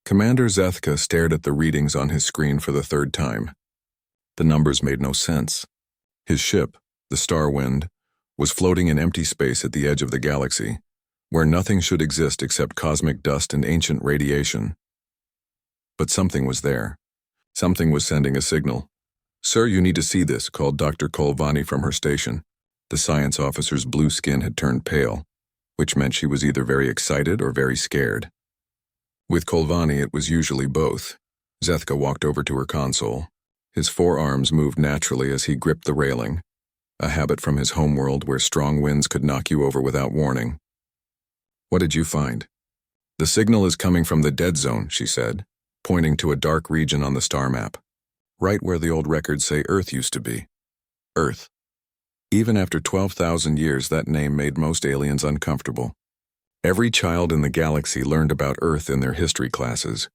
Commander Zethka stared at the readings on his screen for the third time. The numbers made no sense. His ship, the Starwind, was floating in empty space at the edge of the galaxy, where nothing should exist except cosmic dust and ancient radiation. But something was there. Something was sending a signal. "Sir, you need to see this," called Dr. Kolvani from her station. The science officer's blue skin had turned pale, which meant she was either very excited or very scared. With Kolvani, it was usually both. Zethka walked over to her console. His forearms moved naturally as he gripped the railing, a habit from his homeworld where strong winds could knock you over without warning. "What did you find?" "The signal is coming from the dead zone," she said, pointing to a dark region on the star map, right where the old records say Earth used to be. Earth. Even after 12,000 years, that name made most aliens uncomfortable. Every child in the galaxy learned about Earth in their history classes.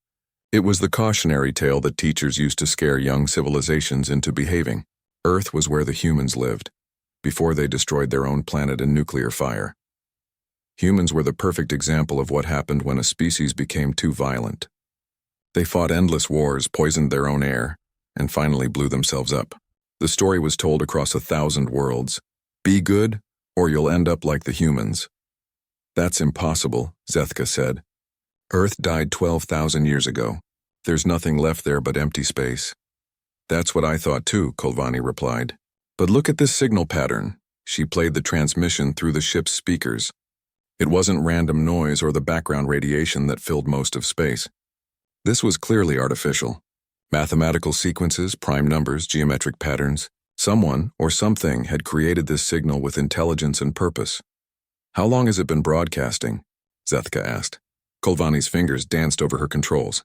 It was the cautionary tale that teachers used to scare young civilizations into behaving. Earth was where the humans lived, before they destroyed their own planet in nuclear fire. Humans were the perfect example of what happened when a species became too violent. They fought endless wars, poisoned their own air, and finally blew themselves up. The story was told across 1,000 worlds. Be good, or you'll end up like the humans. "That's impossible," Zethka said. "Earth died 12,000 years ago. There's nothing left there but empty space." "That's what I thought too," Kolvani replied. "But look at this signal pattern." She played the transmission through the ship's speakers. It wasn't random noise or the background radiation that filled most of space. This was clearly artificial. Mathematical sequences, prime numbers, geometric patterns. Someone or something had created this signal with intelligence and purpose. "How long has it been broadcasting?" Zethka asked. Kolvani's fingers danced over her controls.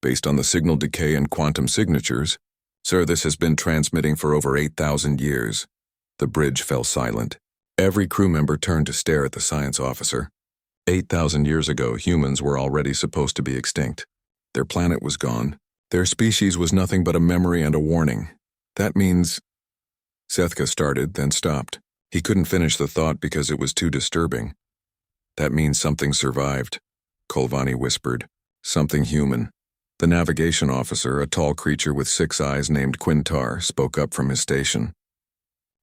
"Based on the signal decay and quantum signatures, sir, this has been transmitting for over 8,000 years. The bridge fell silent. Every crew member turned to stare at the science officer. 8,000 years ago, humans were already supposed to be extinct. Their planet was gone. Their species was nothing but a memory and a warning. That means... Zethka started, then stopped. He couldn't finish the thought because it was too disturbing. "That means something survived," Kolvani whispered. "Something human." The navigation officer, a tall creature with 6 eyes named Quintar, spoke up from his station.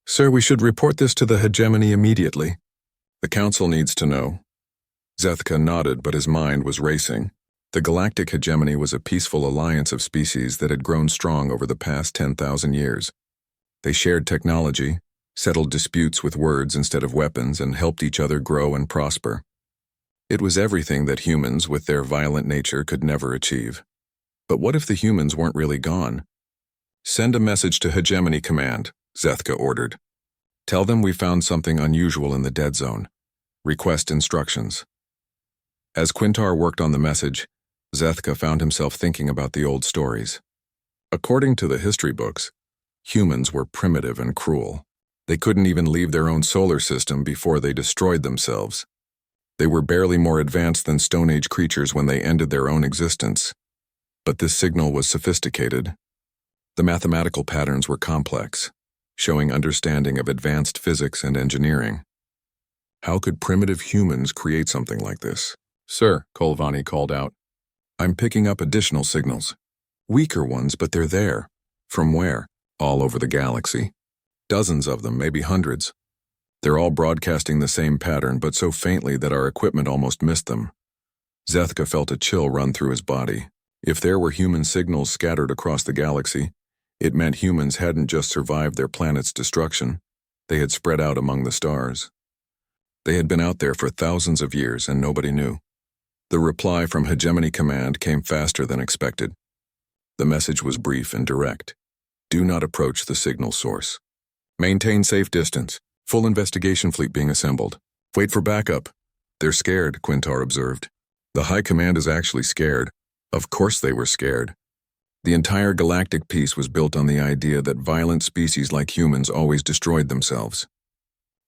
"Sir, we should report this to the hegemony immediately. The council needs to know." Zethka nodded, but his mind was racing. The Galactic hegemony was a peaceful alliance of species that had grown strong over the past 10,000 years. They shared technology, settled disputes with words instead of weapons, and helped each other grow and prosper. It was everything that humans, with their violent nature, could never achieve. But what if the humans weren't really gone? "Send a message to Hegemony Command," Zethka ordered. "Tell them we found something unusual in the dead zone. Request instructions." As Quintar worked on the message, Zethka found himself thinking about the old stories. According to the history books, humans were primitive and cruel. They couldn't even leave their own solar system before they destroyed themselves. They were barely more advanced than Stone Age creatures when they ended their own existence. But this signal was sophisticated. The mathematical patterns were complex, showing understanding of advanced physics and engineering. How could primitive humans create something like this? "Sir," Kolvani called out, "I'm picking up additional signals. Weaker ones, but they're there." "From where?" "All over the galaxy. Dozens of them, maybe hundreds. They're all broadcasting the same pattern, but so faintly that our equipment almost missed them." Zethka felt a chill run through his body. If there were human signals scattered across the galaxy, it meant humans hadn't just survived their planet's destruction. They had spread out among the stars. They had been out there for thousands of years, and nobody knew. The reply from Hegemony Command came faster than expected. The message was brief and direct. "Do not approach the signal source. Maintain safe distance. Full investigation fleet being assembled. Wait for backup." "They're scared," Quintar observed. "The High Command is actually scared." Of course they were scared. The entire galactic peace was built on the idea that violent species like humans always destroyed themselves.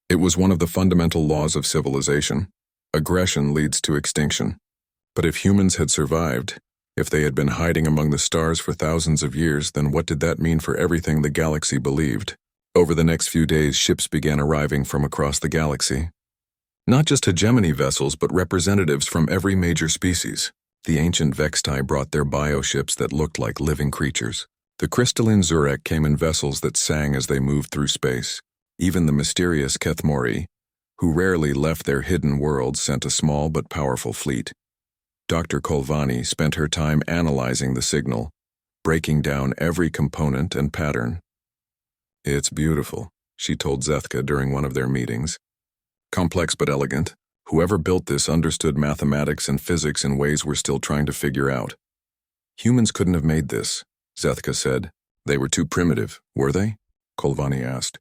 It was one of the fundamental laws of civilization. Aggression leads to extinction. But if humans had survived, if they had been hiding among the stars for thousands of years, then what did that mean for everything the galaxy believed? Over the next few days, ships began arriving from across the galaxy. Not just hegemony vessels, but representatives from every major species. The ancient Vextai brought their bioships that looked like living creatures. The crystalline Zurek came in vessels that sang as they moved through space. Even the mysterious Kethmori, who rarely left their hidden worlds, sent a small but powerful fleet. Dr. Kolvani spent her time analyzing the signal, breaking down every component and pattern. "It's beautiful," she told Zethka during one of their meetings. "Complex but elegant. Whoever built this understood mathematics and physics in ways we're still trying to figure out." "Humans couldn't have made this," Zethka said. "They were too primitive, were they?" Kolvani asked.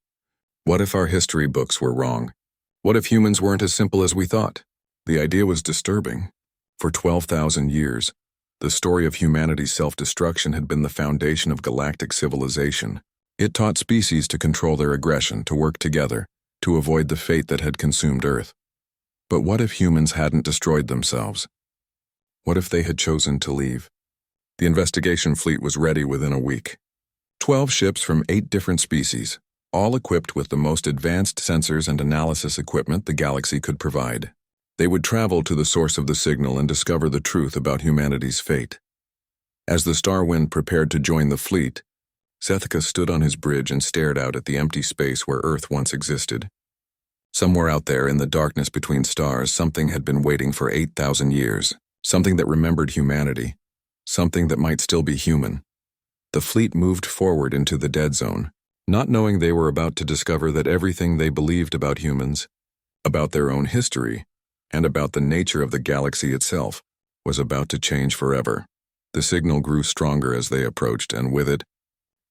"What if our history books were wrong? What if humans weren't as simple as we thought?" The idea was disturbing. For 12,000 years, the story of humanity's self-destruction had been the foundation of galactic civilization. It taught species to control their aggression, to work together, to avoid the fate that had consumed Earth. But what if humans hadn't destroyed themselves? What if they had chosen to leave? The investigation fleet was ready within a week. 12 ships from 8 different species, all equipped with the most advanced sensors and analysis equipment the galaxy could provide. They would travel to the source of the signal and discover the truth about humanity's fate. As the Starwind prepared to join the fleet, Zethka stood on his bridge and stared out at the empty space where Earth once existed. Somewhere out there in the darkness between stars, something had been waiting for 8,000 years, something that remembered humanity, something that might still be human. The fleet moved forward into the dead zone, not knowing they were about to discover that everything they believed about humans, about their own history, and about the nature of the galaxy itself, was about to change forever. The signal grew stronger as they approached, and with it,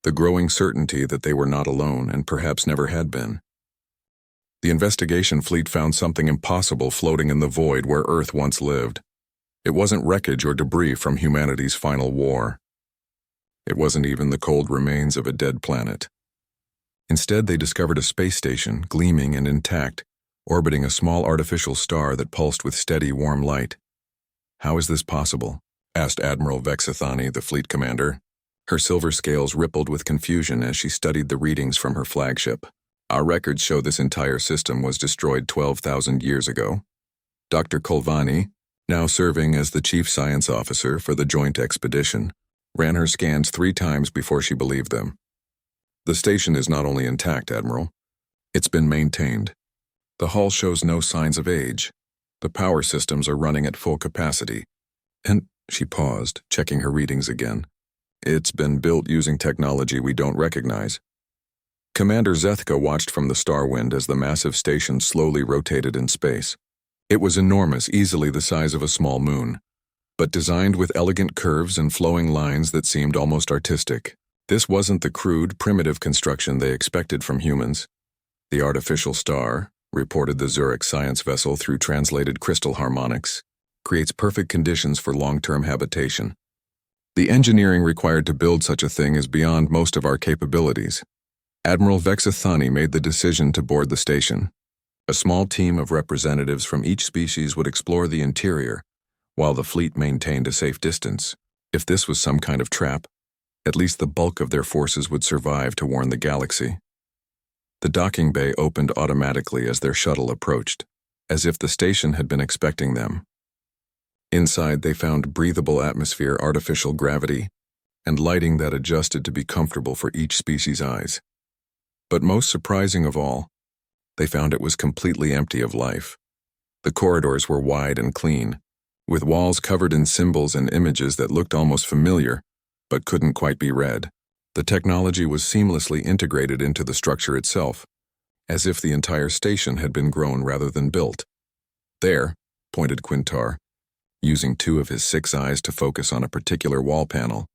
the growing certainty that they were not alone and perhaps never had been. The investigation fleet found something impossible floating in the void where Earth once lived. It wasn't wreckage or debris from humanity's final war. It wasn't even the cold remains of a dead planet. Instead, they discovered a space station, gleaming and intact, orbiting a small artificial star that pulsed with steady, warm light. "How is this possible?" asked Admiral Vexathani, the fleet commander. Her silver scales rippled with confusion as she studied the readings from her flagship. "Our records show this entire system was destroyed 12,000 years ago." Dr. Kolvani, now serving as the chief science officer for the joint expedition, ran her scans 3 times before she believed them. "The station is not only intact, Admiral. It's been maintained. The hull shows no signs of age. The power systems are running at full capacity. And," she paused, checking her readings again, "it's been built using technology we don't recognize." Commander Zethka watched from the Starwind as the massive station slowly rotated in space. It was enormous, easily the size of a small moon, but designed with elegant curves and flowing lines that seemed almost artistic. This wasn't the crude, primitive construction they expected from humans. The artificial star, reported the Zurich science vessel through translated crystal harmonics, creates perfect conditions for long-term habitation. The engineering required to build such a thing is beyond most of our capabilities. Admiral Vexathani made the decision to board the station. A small team of representatives from each species would explore the interior, while the fleet maintained a safe distance. If this was some kind of trap, at least the bulk of their forces would survive to warn the galaxy. The docking bay opened automatically as their shuttle approached, as if the station had been expecting them. Inside, they found breathable atmosphere, artificial gravity, and lighting that adjusted to be comfortable for each species' eyes. But most surprising of all, they found it was completely empty of life. The corridors were wide and clean, with walls covered in symbols and images that looked almost familiar, but couldn't quite be read. The technology was seamlessly integrated into the structure itself, as if the entire station had been grown rather than built. "There," pointed Quintar, using 2 of his 6 eyes to focus on a particular wall panel.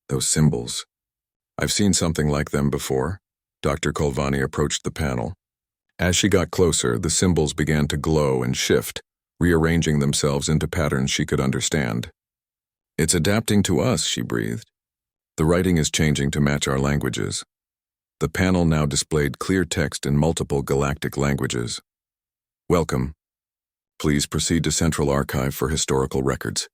"Those symbols. I've seen something like them before." Dr. Kolvani approached the panel. As she got closer, the symbols began to glow and shift, rearranging themselves into patterns she could understand. "It's adapting to us," she breathed. "The writing is changing to match our languages." The panel now displayed clear text in multiple galactic languages. "Welcome. Please proceed to Central Archive for historical records."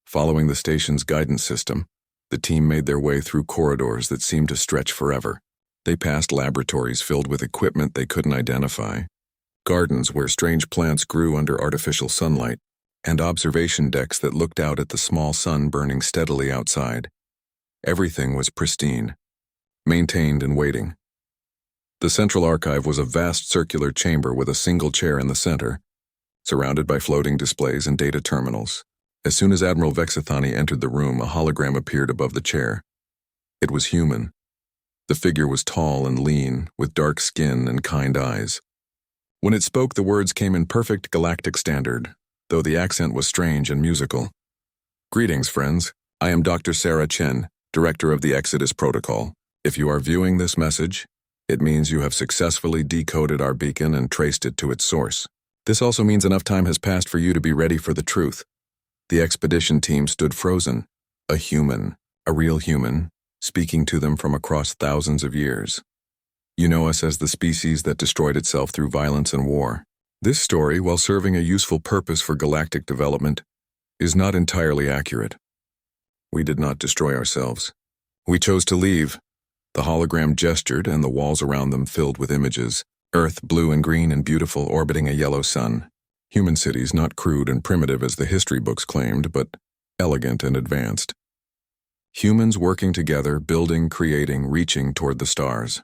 Following the station's guidance system, the team made their way through corridors that seemed to stretch forever. They passed laboratories filled with equipment they couldn't identify, gardens where strange plants grew under artificial sunlight, and observation decks that looked out at the small sun burning steadily outside. Everything was pristine, maintained and waiting. The central archive was a vast circular chamber with a single chair in the center, surrounded by floating displays and data terminals. As soon as Admiral Vexithani entered the room, a hologram appeared above the chair. It was human. The figure was tall and lean, with dark skin and kind eyes. When it spoke, the words came in perfect galactic standard, though the accent was strange and musical. "Greetings, friends. I am Dr. Sarah Chen, Director of the Exodus Protocol. If you are viewing this message, it means you have successfully decoded our beacon and traced it to its source. This also means enough time has passed for you to be ready for the truth." The expedition team stood frozen. A human, a real human, speaking to them from across thousands of years. "You know us as the species that destroyed itself through violence and war. This story, while serving a useful purpose for galactic development, is not entirely accurate. We did not destroy ourselves. We chose to leave." The hologram gestured, and the walls around them filled with images. Earth, blue and green and beautiful, orbiting a yellow sun. Human cities, not crude and primitive as the history books claimed, but elegant and advanced. Humans working together, building, creating, reaching toward the stars.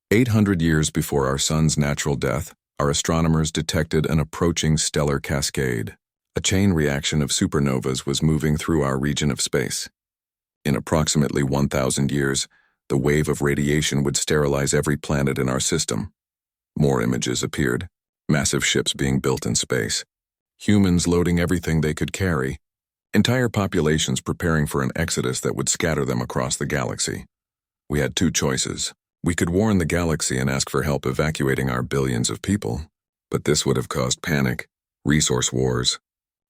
800 years before our sun's natural death, our astronomers detected an approaching stellar cascade. A chain reaction of supernovas was moving through our region of space. In approximately 1,000 years, the wave of radiation would sterilize every planet in our system. More images appeared, massive ships being built in space, humans loading everything they could carry, entire populations preparing for an exodus that would scatter them across the galaxy. We had two choices. We could warn the galaxy and ask for help evacuating our billions of people, but this would have caused panic, resource wars,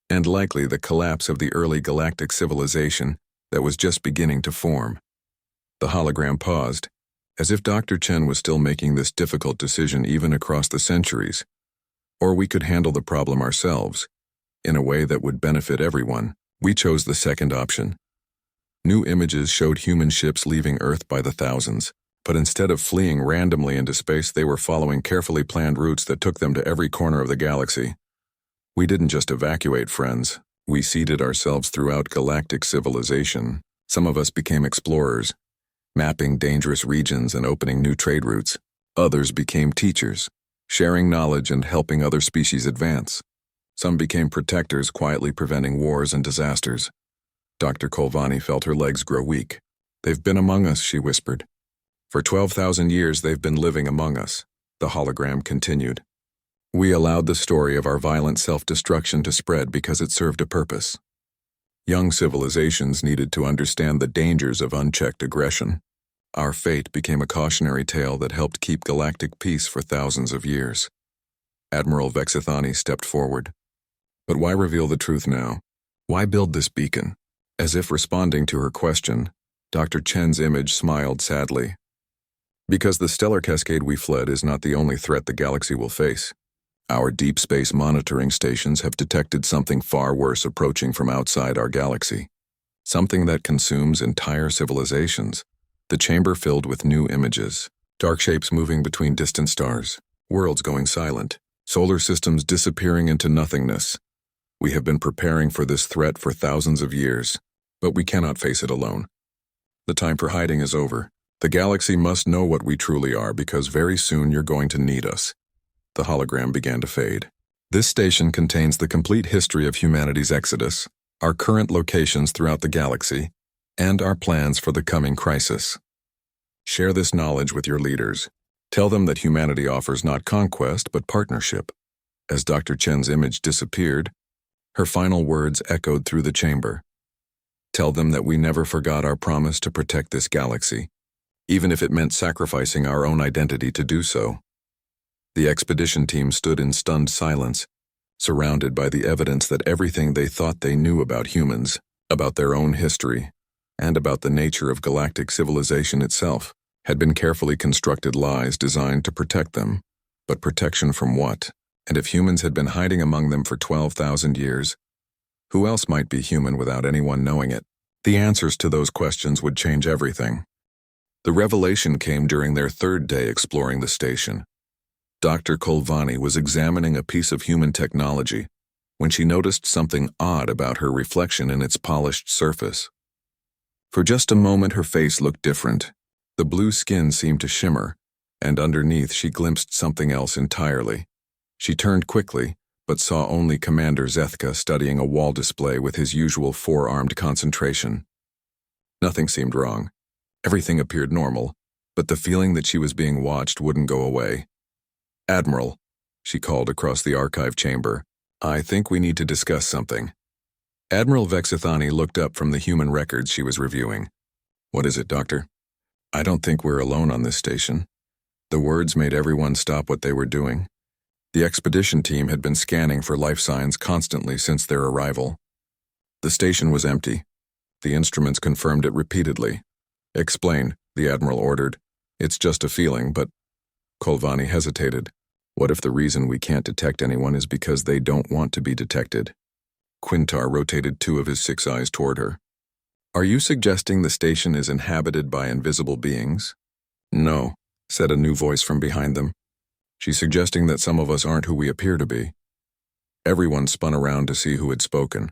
and likely the collapse of the early galactic civilization that was just beginning to form. The hologram paused, as if Dr. Chen was still making this difficult decision even across the centuries. Or we could handle the problem ourselves, in a way that would benefit everyone. We chose the second option. New images showed human ships leaving Earth by the thousands, but instead of fleeing randomly into space, they were following carefully planned routes that took them to every corner of the galaxy. We didn't just evacuate, friends. We seeded ourselves throughout galactic civilization. Some of us became explorers, mapping dangerous regions and opening new trade routes. Others became teachers, sharing knowledge and helping other species advance. Some became protectors, quietly preventing wars and disasters. Dr. Kolvani felt her legs grow weak. "They've been among us," she whispered. "For 12,000 years they've been living among us," the hologram continued. "We allowed the story of our violent self-destruction to spread because it served a purpose. Young civilizations needed to understand the dangers of unchecked aggression. Our fate became a cautionary tale that helped keep galactic peace for thousands of years." Admiral Vexithani stepped forward. "But why reveal the truth now? Why build this beacon?" As if responding to her question, Dr. Chen's image smiled sadly. "Because the stellar cascade we fled is not the only threat the galaxy will face. Our deep space monitoring stations have detected something far worse approaching from outside our galaxy. Something that consumes entire civilizations. The chamber filled with new images. Dark shapes moving between distant stars. Worlds going silent. Solar systems disappearing into nothingness. We have been preparing for this threat for thousands of years, but we cannot face it alone. The time for hiding is over. The galaxy must know what we truly are, because very soon you're going to need us." The hologram began to fade. "This station contains the complete history of humanity's exodus, our current locations throughout the galaxy, and our plans for the coming crisis. Share this knowledge with your leaders. Tell them that humanity offers not conquest, but partnership." As Dr. Chen's image disappeared, her final words echoed through the chamber. "Tell them that we never forgot our promise to protect this galaxy, even if it meant sacrificing our own identity to do so." The expedition team stood in stunned silence, surrounded by the evidence that everything they thought they knew about humans, about their own history, and about the nature of galactic civilization itself, had been carefully constructed lies designed to protect them. But protection from what? And if humans had been hiding among them for 12,000 years, who else might be human without anyone knowing it? The answers to those questions would change everything. The revelation came during their third day exploring the station. Dr. Kolvani was examining a piece of human technology, when she noticed something odd about her reflection in its polished surface. For just a moment her face looked different. The blue skin seemed to shimmer, and underneath she glimpsed something else entirely. She turned quickly, but saw only Commander Zethka studying a wall display with his usual four-armed concentration. Nothing seemed wrong. Everything appeared normal, but the feeling that she was being watched wouldn't go away. "Admiral," she called across the archive chamber, "I think we need to discuss something." Admiral Vexithani looked up from the human records she was reviewing. "What is it, Doctor?" "I don't think we're alone on this station." The words made everyone stop what they were doing. The expedition team had been scanning for life signs constantly since their arrival. The station was empty. The instruments confirmed it repeatedly. "Explain," the Admiral ordered. "It's just a feeling, but—" Kolvani hesitated. "What if the reason we can't detect anyone is because they don't want to be detected?" Quintar rotated two of his six eyes toward her. "Are you suggesting the station is inhabited by invisible beings?" "No," said a new voice from behind them. "She's suggesting that some of us aren't who we appear to be." Everyone spun around to see who had spoken.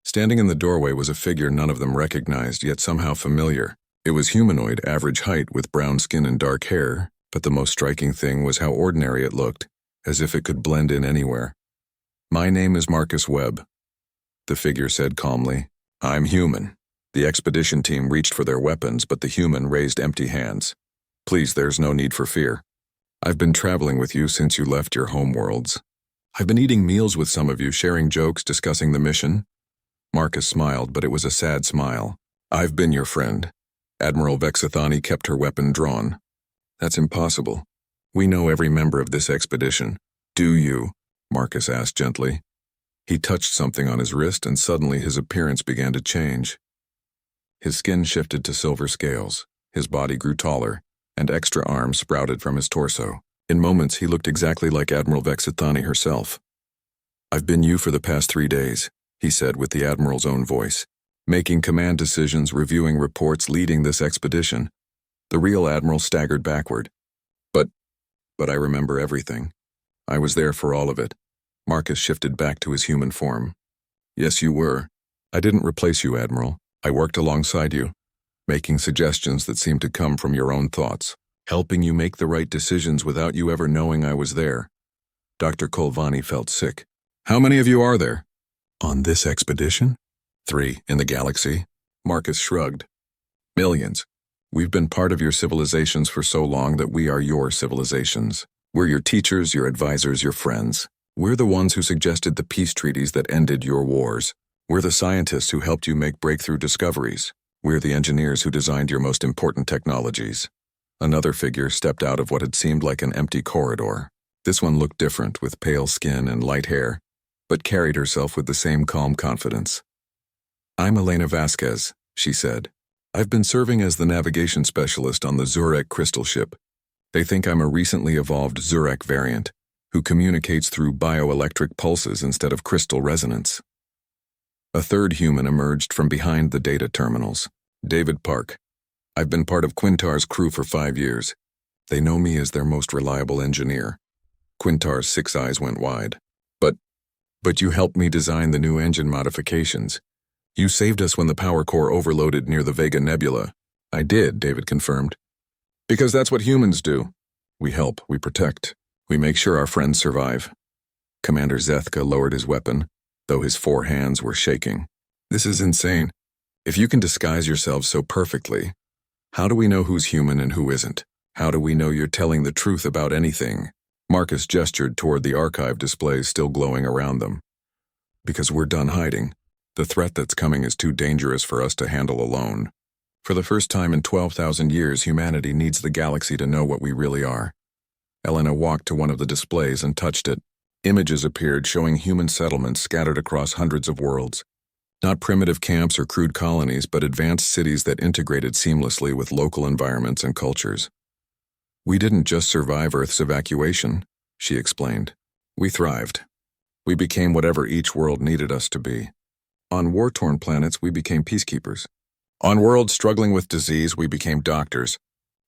Standing in the doorway was a figure none of them recognized, yet somehow familiar. It was humanoid, average height, with brown skin and dark hair, but the most striking thing was how ordinary it looked, as if it could blend in anywhere. "My name is Marcus Webb," the figure said calmly. "I'm human." The expedition team reached for their weapons, but the human raised empty hands. "Please, there's no need for fear. I've been traveling with you since you left your homeworlds. I've been eating meals with some of you, sharing jokes, discussing the mission." Marcus smiled, but it was a sad smile. "I've been your friend." Admiral Vexithani kept her weapon drawn. "That's impossible. We know every member of this expedition." "Do you?" Marcus asked gently. He touched something on his wrist, and suddenly his appearance began to change. His skin shifted to silver scales, his body grew taller, and extra arms sprouted from his torso. In moments, he looked exactly like Admiral Vexithani herself. "I've been you for the past 3 days," he said with the Admiral's own voice, "making command decisions, reviewing reports, leading this expedition." The real Admiral staggered backward. But I remember everything. I was there for all of it." Marcus shifted back to his human form. "Yes, you were. I didn't replace you, Admiral. I worked alongside you, making suggestions that seemed to come from your own thoughts, helping you make the right decisions without you ever knowing I was there." Dr. Kolvani felt sick. "How many of you are there?" "On this expedition?" "3 in the galaxy." Marcus shrugged. "Millions. We've been part of your civilizations for so long that we are your civilizations. We're your teachers, your advisors, your friends. We're the ones who suggested the peace treaties that ended your wars. We're the scientists who helped you make breakthrough discoveries. We're the engineers who designed your most important technologies." Another figure stepped out of what had seemed like an empty corridor. This one looked different, with pale skin and light hair, but carried herself with the same calm confidence. "I'm Elena Vasquez," she said. "I've been serving as the navigation specialist on the Zurek crystal ship. They think I'm a recently evolved Zurek variant, who communicates through bioelectric pulses instead of crystal resonance." A third human emerged from behind the data terminals. "David Park. I've been part of Quintar's crew for 5 years. They know me as their most reliable engineer." Quintar's 6 eyes went wide. But you helped me design the new engine modifications. You saved us when the power core overloaded near the Vega Nebula." "I did," David confirmed. "Because that's what humans do. We help, we protect, we make sure our friends survive." Commander Zethka lowered his weapon, though his 4 hands were shaking. "This is insane. If you can disguise yourselves so perfectly, how do we know who's human and who isn't? How do we know you're telling the truth about anything?" Marcus gestured toward the archive displays still glowing around them. "Because we're done hiding. The threat that's coming is too dangerous for us to handle alone. For the first time in 12,000 years, humanity needs the galaxy to know what we really are." Elena walked to one of the displays and touched it. Images appeared showing human settlements scattered across hundreds of worlds. Not primitive camps or crude colonies, but advanced cities that integrated seamlessly with local environments and cultures. "We didn't just survive Earth's evacuation," she explained. "We thrived. We became whatever each world needed us to be. On war-torn planets, we became peacekeepers. On worlds struggling with disease, we became doctors.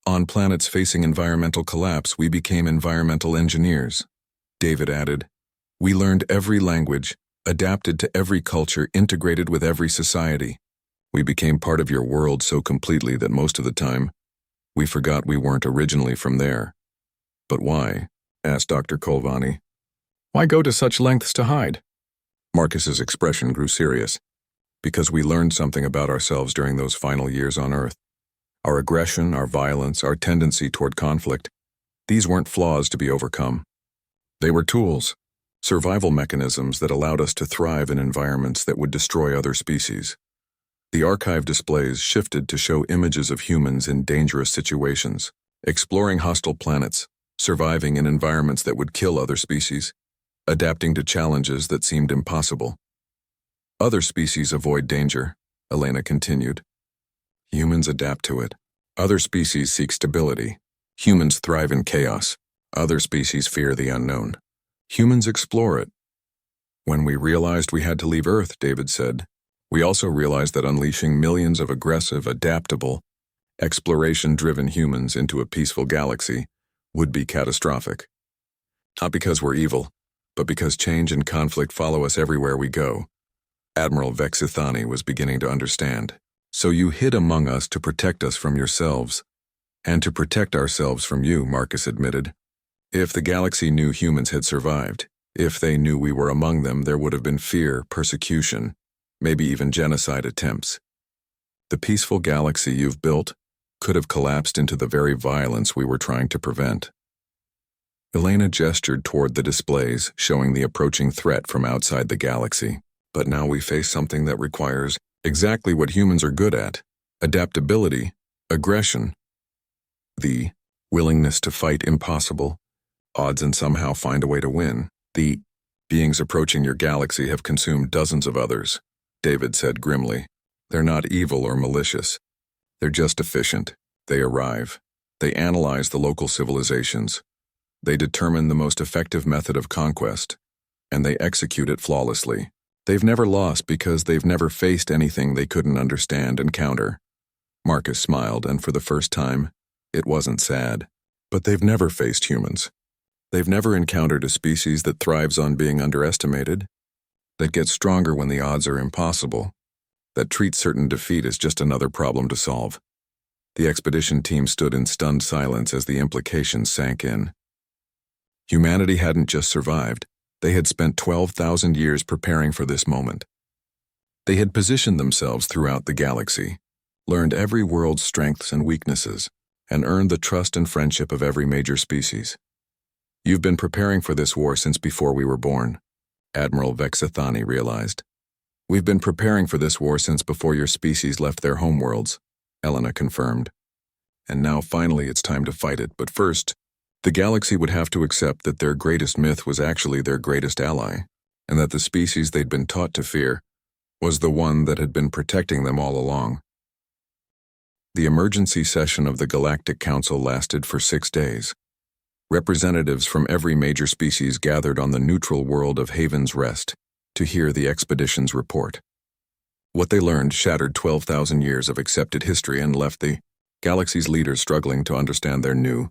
On planets facing environmental collapse, we became environmental engineers." David added, "We learned every language, adapted to every culture, integrated with every society. We became part of your world so completely that most of the time, we forgot we weren't originally from there. But why? Asked Dr. Kolvani. Why go to such lengths to hide? Marcus's expression grew serious. Because we learned something about ourselves during those final years on Earth. Our aggression, our violence, our tendency toward conflict, these weren't flaws to be overcome. They were tools, survival mechanisms that allowed us to thrive in environments that would destroy other species. The archive displays shifted to show images of humans in dangerous situations, exploring hostile planets, surviving in environments that would kill other species, adapting to challenges that seemed impossible. Other species avoid danger, Elena continued. Humans adapt to it. Other species seek stability. Humans thrive in chaos. Other species fear the unknown. Humans explore it. When we realized we had to leave Earth, David said, we also realized that unleashing millions of aggressive, adaptable, exploration-driven humans into a peaceful galaxy would be catastrophic. Not because we're evil, but because change and conflict follow us everywhere we go. Admiral Vexithani was beginning to understand. So you hid among us to protect us from yourselves, and to protect ourselves from you, Marcus admitted. If the galaxy knew humans had survived, if they knew we were among them, there would have been fear, persecution, maybe even genocide attempts. The peaceful galaxy you've built could have collapsed into the very violence we were trying to prevent. Elena gestured toward the displays, showing the approaching threat from outside the galaxy. But now we face something that requires exactly what humans are good at: adaptability, aggression, the willingness to fight impossible odds and somehow find a way to win. The beings approaching your galaxy have consumed dozens of others, David said grimly. They're not evil or malicious. They're just efficient. They arrive. They analyze the local civilizations. They determine the most effective method of conquest, and they execute it flawlessly. They've never lost because they've never faced anything they couldn't understand and counter. Marcus smiled, and for the first time, it wasn't sad. But they've never faced humans. They've never encountered a species that thrives on being underestimated, that gets stronger when the odds are impossible, that treats certain defeat as just another problem to solve. The expedition team stood in stunned silence as the implications sank in. Humanity hadn't just survived. They had spent 12,000 years preparing for this moment. They had positioned themselves throughout the galaxy, learned every world's strengths and weaknesses, and earned the trust and friendship of every major species. You've been preparing for this war since before we were born, Admiral Vexithani realized. We've been preparing for this war since before your species left their homeworlds, Elena confirmed. And now finally it's time to fight it, but first, the galaxy would have to accept that their greatest myth was actually their greatest ally, and that the species they'd been taught to fear was the one that had been protecting them all along. The emergency session of the Galactic Council lasted for 6 days. Representatives from every major species gathered on the neutral world of Haven's Rest to hear the expedition's report. What they learned shattered 12,000 years of accepted history and left the galaxy's leaders struggling to understand their new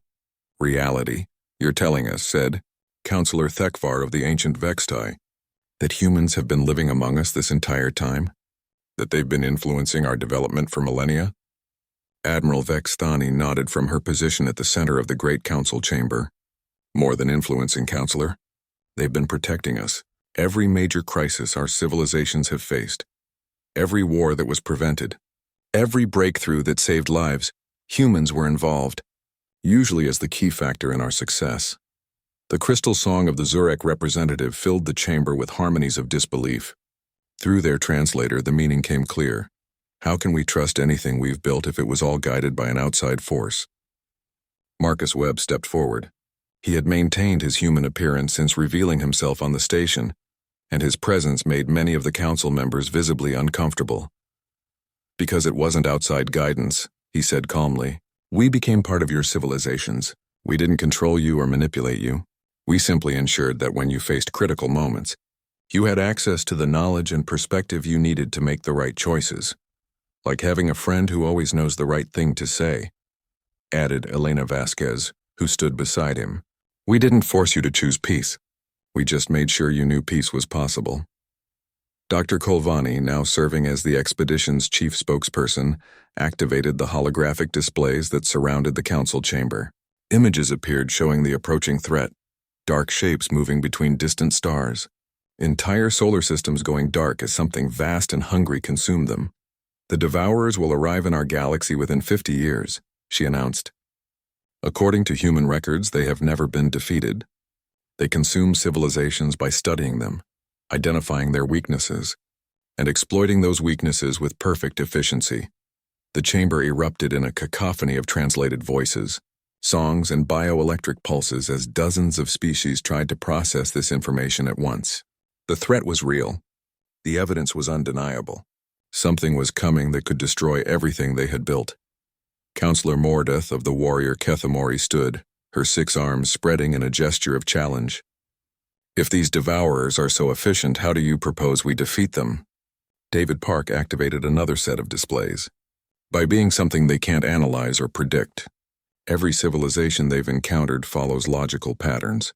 reality. You're telling us, said Counselor Thekvar of the ancient Vextai, that humans have been living among us this entire time? That they've been influencing our development for millennia? Admiral Vexthani nodded from her position at the center of the Great Council chamber. More than influencing, Counselor. They've been protecting us. Every major crisis our civilizations have faced, every war that was prevented, every breakthrough that saved lives, humans were involved, usually as the key factor in our success. The crystal song of the Zurek representative filled the chamber with harmonies of disbelief. Through their translator, the meaning came clear. How can we trust anything we've built if it was all guided by an outside force? Marcus Webb stepped forward. He had maintained his human appearance since revealing himself on the station, and his presence made many of the council members visibly uncomfortable. Because it wasn't outside guidance, he said calmly. We became part of your civilizations. We didn't control you or manipulate you. We simply ensured that when you faced critical moments, you had access to the knowledge and perspective you needed to make the right choices. Like having a friend who always knows the right thing to say, added Elena Vasquez, who stood beside him. We didn't force you to choose peace. We just made sure you knew peace was possible. Dr. Kolvani, now serving as the expedition's chief spokesperson, activated the holographic displays that surrounded the council chamber. Images appeared showing the approaching threat, dark shapes moving between distant stars. Entire solar systems going dark as something vast and hungry consumed them. "The Devourers will arrive in our galaxy within 50 years, she announced. According to human records, they have never been defeated. They consume civilizations by studying them, identifying their weaknesses, and exploiting those weaknesses with perfect efficiency." The chamber erupted in a cacophony of translated voices, songs, and bioelectric pulses as dozens of species tried to process this information at once. The threat was real. The evidence was undeniable. Something was coming that could destroy everything they had built. Counselor Mordeth of the warrior Kethamori stood, her 6 arms spreading in a gesture of challenge. "If these Devourers are so efficient, how do you propose we defeat them?" David Park activated another set of displays. "By being something they can't analyze or predict. Every civilization they've encountered follows logical patterns.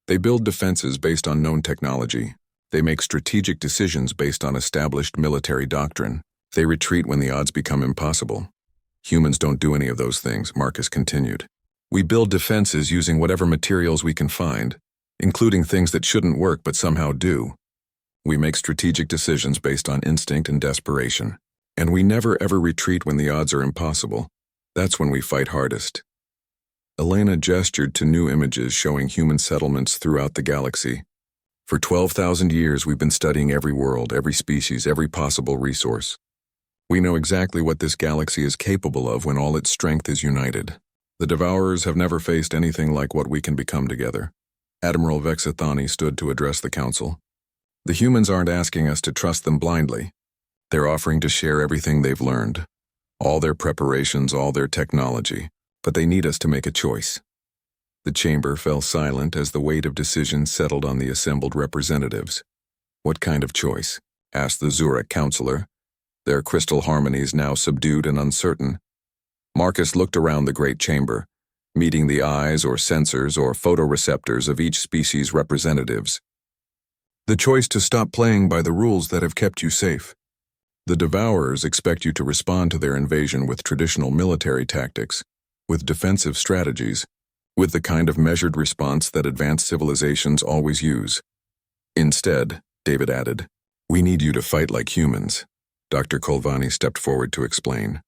They build defenses based on known technology. They make strategic decisions based on established military doctrine. They retreat when the odds become impossible. Humans don't do any of those things," Marcus continued. "We build defenses using whatever materials we can find, including things that shouldn't work but somehow do. We make strategic decisions based on instinct and desperation. And we never ever retreat when the odds are impossible. That's when we fight hardest." Elena gestured to new images showing human settlements throughout the galaxy. "For 12,000 years we've been studying every world, every species, every possible resource. We know exactly what this galaxy is capable of when all its strength is united. The Devourers have never faced anything like what we can become together." Admiral Vexathani stood to address the council. "The humans aren't asking us to trust them blindly. They're offering to share everything they've learned, all their preparations, all their technology, but they need us to make a choice." The chamber fell silent as the weight of decision settled on the assembled representatives. "What kind of choice?" asked the Zurich counselor, their crystal harmonies now subdued and uncertain. Marcus looked around the great chamber, meeting the eyes or sensors or photoreceptors of each species' representatives. "The choice to stop playing by the rules that have kept you safe. The Devourers expect you to respond to their invasion with traditional military tactics, with defensive strategies, with the kind of measured response that advanced civilizations always use. Instead," David added, "we need you to fight like humans." Dr. Kolvani stepped forward to explain.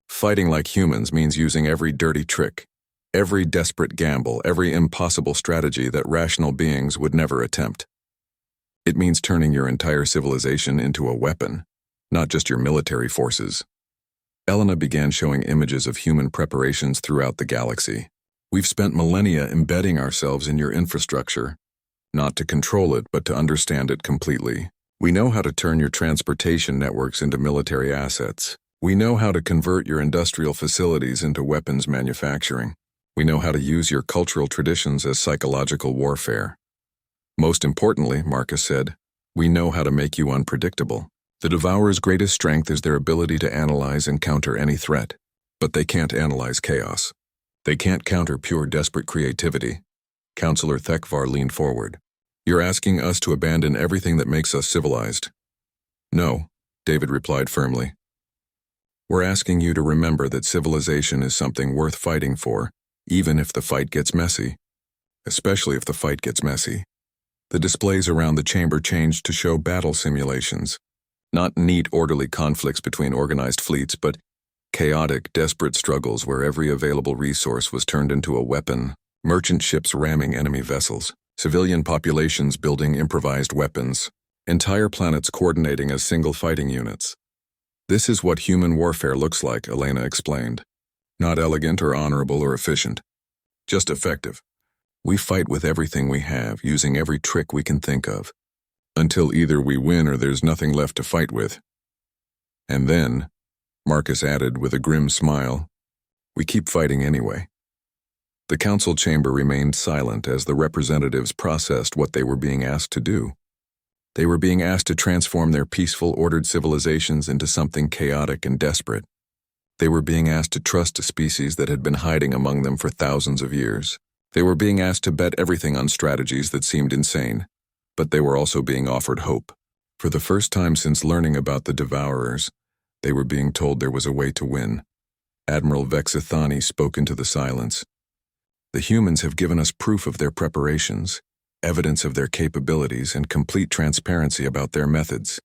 "Fighting like humans means using every dirty trick, every desperate gamble, every impossible strategy that rational beings would never attempt. It means turning your entire civilization into a weapon, not just your military forces." Elena began showing images of human preparations throughout the galaxy. "We've spent millennia embedding ourselves in your infrastructure, not to control it, but to understand it completely. We know how to turn your transportation networks into military assets. We know how to convert your industrial facilities into weapons manufacturing. We know how to use your cultural traditions as psychological warfare. Most importantly," Marcus said, "we know how to make you unpredictable. The Devourers' greatest strength is their ability to analyze and counter any threat, but they can't analyze chaos. They can't counter pure desperate creativity." Counselor Thekvar leaned forward. "You're asking us to abandon everything that makes us civilized." "No," David replied firmly. "We're asking you to remember that civilization is something worth fighting for, even if the fight gets messy. Especially if the fight gets messy." The displays around the chamber changed to show battle simulations. Not neat, orderly conflicts between organized fleets, but chaotic, desperate struggles where every available resource was turned into a weapon. Merchant ships ramming enemy vessels, civilian populations building improvised weapons, entire planets coordinating as single fighting units. "This is what human warfare looks like," Elena explained. "Not elegant or honorable or efficient, just effective. We fight with everything we have, using every trick we can think of, until either we win or there's nothing left to fight with. And then," Marcus added with a grim smile, "we keep fighting anyway." The council chamber remained silent as the representatives processed what they were being asked to do. They were being asked to transform their peaceful, ordered civilizations into something chaotic and desperate. They were being asked to trust a species that had been hiding among them for thousands of years. They were being asked to bet everything on strategies that seemed insane, but they were also being offered hope. For the first time since learning about the Devourers, they were being told there was a way to win. Admiral Vexithani spoke into the silence. The humans have given us proof of their preparations, evidence of their capabilities, and complete transparency about their methods.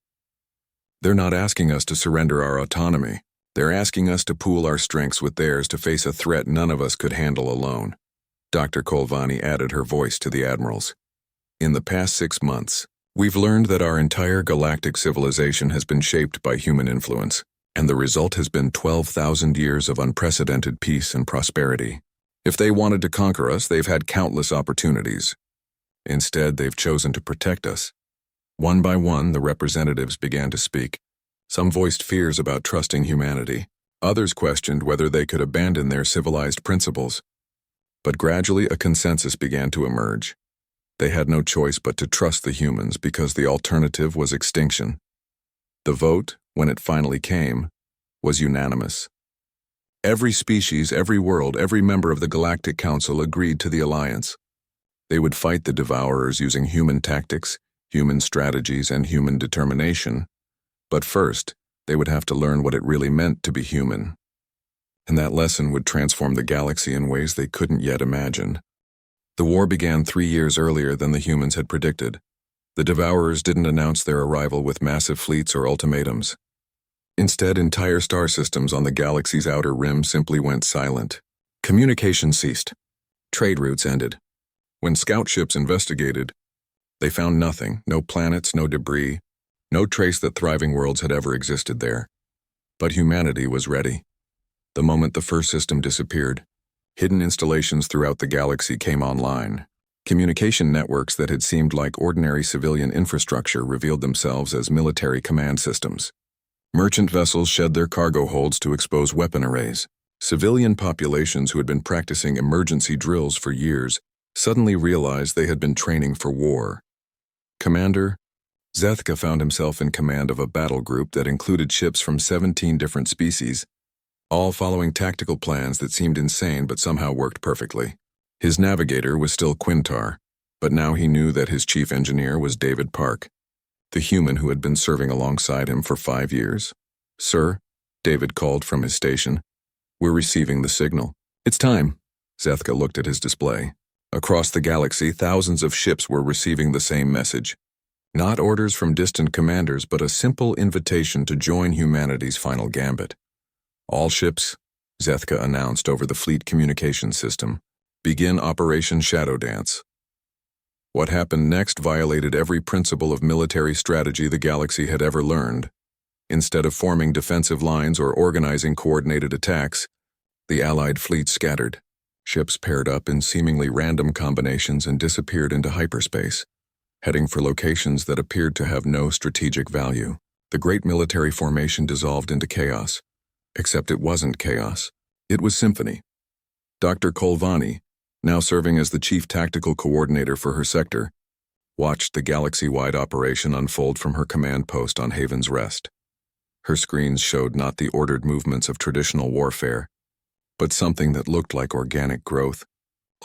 They're not asking us to surrender our autonomy. They're asking us to pool our strengths with theirs to face a threat none of us could handle alone. Dr. Kolvani added her voice to the admirals. In the past 6 months, we've learned that our entire galactic civilization has been shaped by human influence, and the result has been 12,000 years of unprecedented peace and prosperity. If they wanted to conquer us, they've had countless opportunities. Instead, they've chosen to protect us. One by one, the representatives began to speak. Some voiced fears about trusting humanity. Others questioned whether they could abandon their civilized principles. But gradually, a consensus began to emerge. They had no choice but to trust the humans because the alternative was extinction. The vote, when it finally came, was unanimous. Every species, every world, every member of the Galactic Council agreed to the alliance. They would fight the Devourers using human tactics, human strategies, and human determination. But first, they would have to learn what it really meant to be human. And that lesson would transform the galaxy in ways they couldn't yet imagine. The war began 3 years earlier than the humans had predicted. The Devourers didn't announce their arrival with massive fleets or ultimatums. Instead, entire star systems on the galaxy's outer rim simply went silent. Communication ceased. Trade routes ended. When scout ships investigated, they found nothing, no planets, no debris, no trace that thriving worlds had ever existed there. But humanity was ready. The moment the first system disappeared, hidden installations throughout the galaxy came online. Communication networks that had seemed like ordinary civilian infrastructure revealed themselves as military command systems. Merchant vessels shed their cargo holds to expose weapon arrays. Civilian populations who had been practicing emergency drills for years suddenly realized they had been training for war. Commander Zethka found himself in command of a battle group that included ships from 17 different species, all following tactical plans that seemed insane but somehow worked perfectly. His navigator was still Quintar, but now he knew that his chief engineer was David Park, the human who had been serving alongside him for 5 years. "Sir," David called from his station, "we're receiving the signal." "It's time." Zethka looked at his display. Across the galaxy, thousands of ships were receiving the same message. Not orders from distant commanders, but a simple invitation to join humanity's final gambit. "All ships," Zethka announced over the fleet communication system, "begin Operation Shadow Dance." What happened next violated every principle of military strategy the galaxy had ever learned. Instead of forming defensive lines or organizing coordinated attacks, the Allied fleet scattered. Ships paired up in seemingly random combinations and disappeared into hyperspace, heading for locations that appeared to have no strategic value. The great military formation dissolved into chaos. Except it wasn't chaos. It was symphony. Dr. Kolvani, now serving as the chief tactical coordinator for her sector, watched the galaxy-wide operation unfold from her command post on Haven's Rest. Her screens showed not the ordered movements of traditional warfare, but something that looked like organic growth,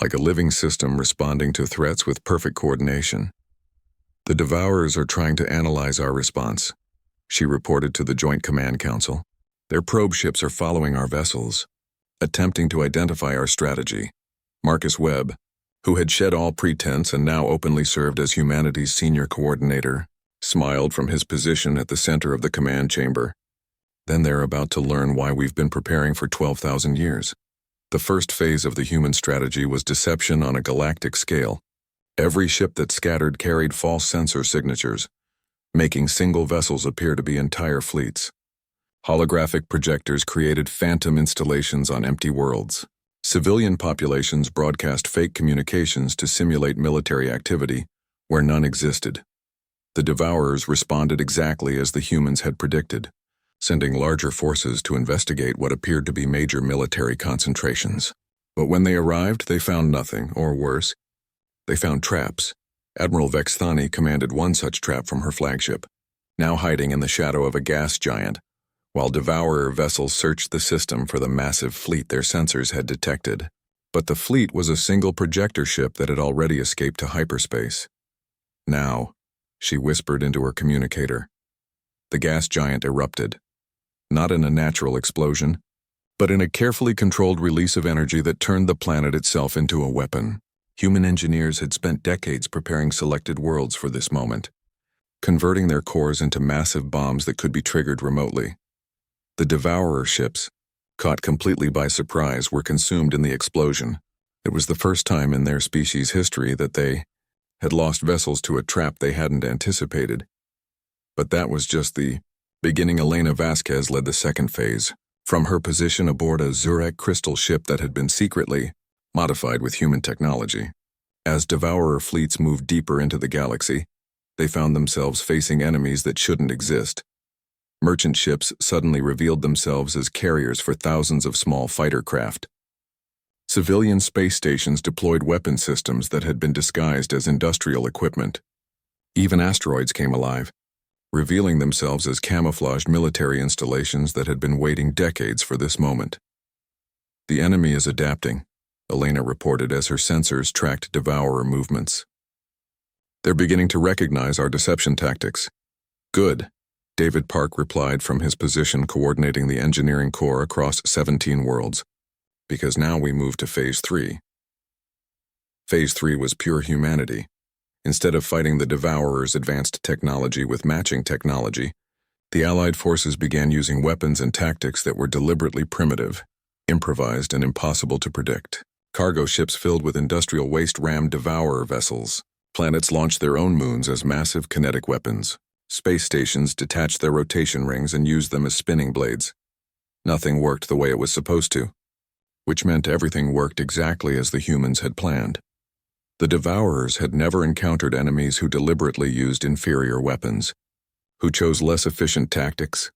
like a living system responding to threats with perfect coordination. "The Devourers are trying to analyze our response," she reported to the Joint Command Council. "Their probe ships are following our vessels, attempting to identify our strategy." Marcus Webb, who had shed all pretense and now openly served as humanity's senior coordinator, smiled from his position at the center of the command chamber. "Then they're about to learn why we've been preparing for 12,000 years. The first phase of the human strategy was deception on a galactic scale. Every ship that scattered carried false sensor signatures, making single vessels appear to be entire fleets. Holographic projectors created phantom installations on empty worlds. Civilian populations broadcast fake communications to simulate military activity where none existed. The Devourers responded exactly as the humans had predicted, sending larger forces to investigate what appeared to be major military concentrations. But when they arrived, they found nothing, or worse, they found traps. Admiral Vexthani commanded one such trap from her flagship, now hiding in the shadow of a gas giant, while Devourer vessels searched the system for the massive fleet their sensors had detected. But the fleet was a single projector ship that had already escaped to hyperspace. Now, she whispered into her communicator. The gas giant erupted, not in a natural explosion, but in a carefully controlled release of energy that turned the planet itself into a weapon. Human engineers had spent decades preparing selected worlds for this moment, converting their cores into massive bombs that could be triggered remotely. The Devourer ships, caught completely by surprise, were consumed in the explosion. It was the first time in their species' history that they had lost vessels to a trap they hadn't anticipated. But that was just the beginning. Elena Vasquez led the second phase, from her position aboard a Zurek crystal ship that had been secretly modified with human technology. As Devourer fleets moved deeper into the galaxy, they found themselves facing enemies that shouldn't exist. Merchant ships suddenly revealed themselves as carriers for thousands of small fighter craft. Civilian space stations deployed weapon systems that had been disguised as industrial equipment. Even asteroids came alive, revealing themselves as camouflaged military installations that had been waiting decades for this moment. The enemy is adapting, Elena reported as her sensors tracked Devourer movements. They're beginning to recognize our deception tactics. Good, David Park replied from his position coordinating the engineering core across 17 worlds, because now we move to Phase 3. Phase 3 was pure humanity. Instead of fighting the Devourer's advanced technology with matching technology, the Allied forces began using weapons and tactics that were deliberately primitive, improvised, and impossible to predict. Cargo ships filled with industrial waste rammed Devourer vessels. Planets launched their own moons as massive kinetic weapons. Space stations detached their rotation rings and used them as spinning blades. Nothing worked the way it was supposed to, which meant everything worked exactly as the humans had planned. The Devourers had never encountered enemies who deliberately used inferior weapons, who chose less efficient tactics,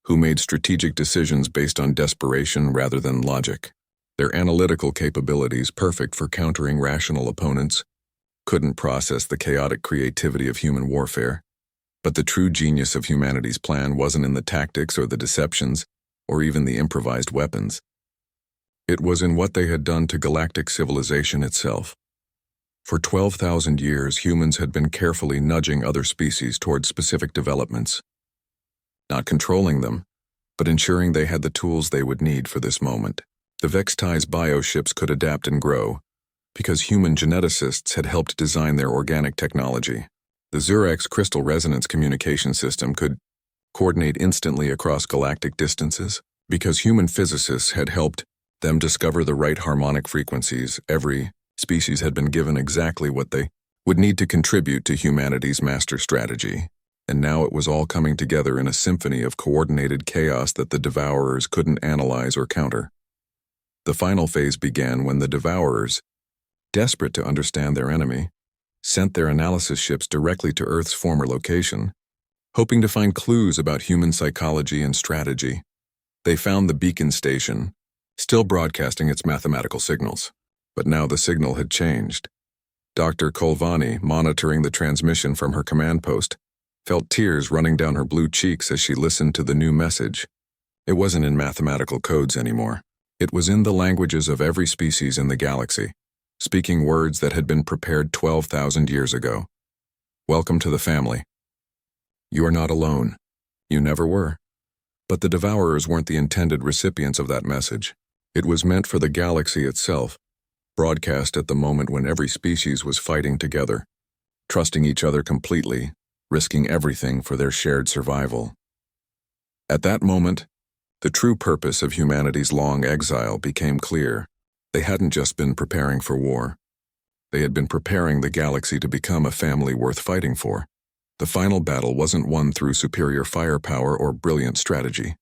who made strategic decisions based on desperation rather than logic. Their analytical capabilities, perfect for countering rational opponents, couldn't process the chaotic creativity of human warfare. But the true genius of humanity's plan wasn't in the tactics or the deceptions, or even the improvised weapons. It was in what they had done to galactic civilization itself. For 12,000 years, humans had been carefully nudging other species toward specific developments. Not controlling them, but ensuring they had the tools they would need for this moment. The Vexti's bioships could adapt and grow, because human geneticists had helped design their organic technology. The Zurek's crystal resonance communication system could coordinate instantly across galactic distances, because human physicists had helped them discover the right harmonic frequencies. Every species had been given exactly what they would need to contribute to humanity's master strategy, and now it was all coming together in a symphony of coordinated chaos that the Devourers couldn't analyze or counter. The final phase began when the Devourers, desperate to understand their enemy, sent their analysis ships directly to Earth's former location, hoping to find clues about human psychology and strategy. They found the beacon station, still broadcasting its mathematical signals. But now the signal had changed. Dr. Kolvani, monitoring the transmission from her command post, felt tears running down her blue cheeks as she listened to the new message. It wasn't in mathematical codes anymore. It was in the languages of every species in the galaxy, speaking words that had been prepared 12,000 years ago. Welcome to the family. You are not alone. You never were. But the Devourers weren't the intended recipients of that message. It was meant for the galaxy itself, broadcast at the moment when every species was fighting together, trusting each other completely, risking everything for their shared survival. At that moment, the true purpose of humanity's long exile became clear. They hadn't just been preparing for war. They had been preparing the galaxy to become a family worth fighting for. The final battle wasn't won through superior firepower or brilliant strategy.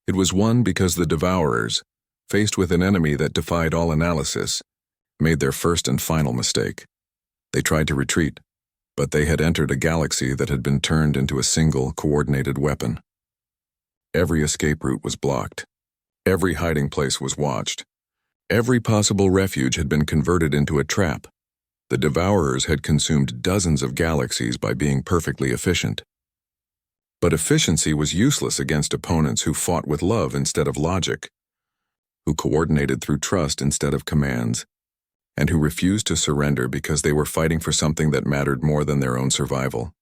It was won because the Devourers, faced with an enemy that defied all analysis, made their first and final mistake. They tried to retreat, but they had entered a galaxy that had been turned into a single, coordinated weapon. Every escape route was blocked. Every hiding place was watched. Every possible refuge had been converted into a trap. The Devourers had consumed dozens of galaxies by being perfectly efficient. But efficiency was useless against opponents who fought with love instead of logic, who coordinated through trust instead of commands, and who refused to surrender because they were fighting for something that mattered more than their own survival.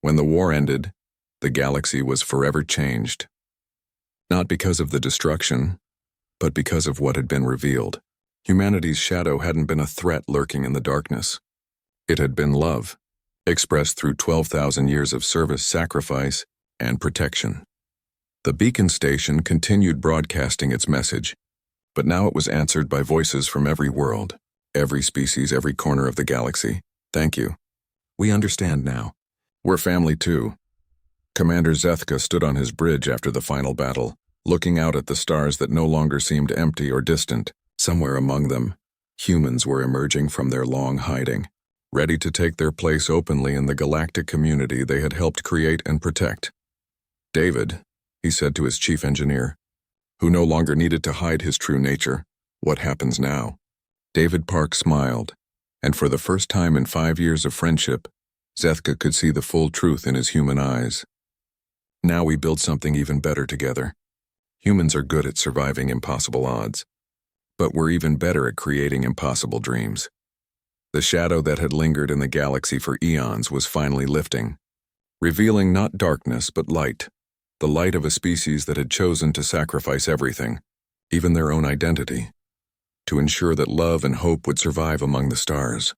When the war ended, the galaxy was forever changed. Not because of the destruction, but because of what had been revealed. Humanity's shadow hadn't been a threat lurking in the darkness. It had been love, expressed through 12,000 years of service, sacrifice, and protection. The beacon station continued broadcasting its message, but now it was answered by voices from every world, every species, every corner of the galaxy. Thank you. We understand now. We're family too. Commander Zethka stood on his bridge after the final battle, looking out at the stars that no longer seemed empty or distant. Somewhere among them, humans were emerging from their long hiding, ready to take their place openly in the galactic community they had helped create and protect. David, he said to his chief engineer, who no longer needed to hide his true nature, what happens now? David Park smiled, and for the first time in 5 years of friendship, Zethka could see the full truth in his human eyes. Now we build something even better together. Humans are good at surviving impossible odds, but we're even better at creating impossible dreams. The shadow that had lingered in the galaxy for eons was finally lifting, revealing not darkness but light, the light of a species that had chosen to sacrifice everything, even their own identity, to ensure that love and hope would survive among the stars.